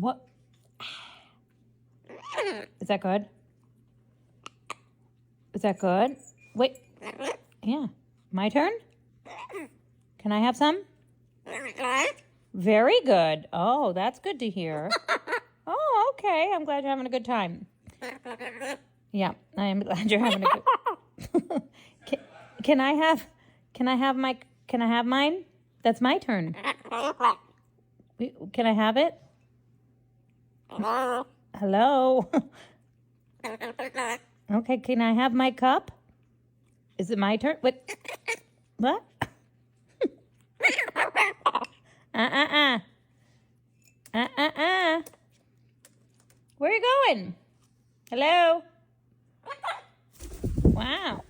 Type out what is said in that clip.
What? Is that good? Is that good? Wait. Yeah. My turn? Can I have some? Very good. Oh, that's good to hear. Oh, okay. I'm glad you're having a good time. Yeah, I am glad you're having a good. Can I have mine? That's my turn. Can I have it? Hello. Okay, can I have my cup? Is it my turn? What? Where are you going? Hello? Wow.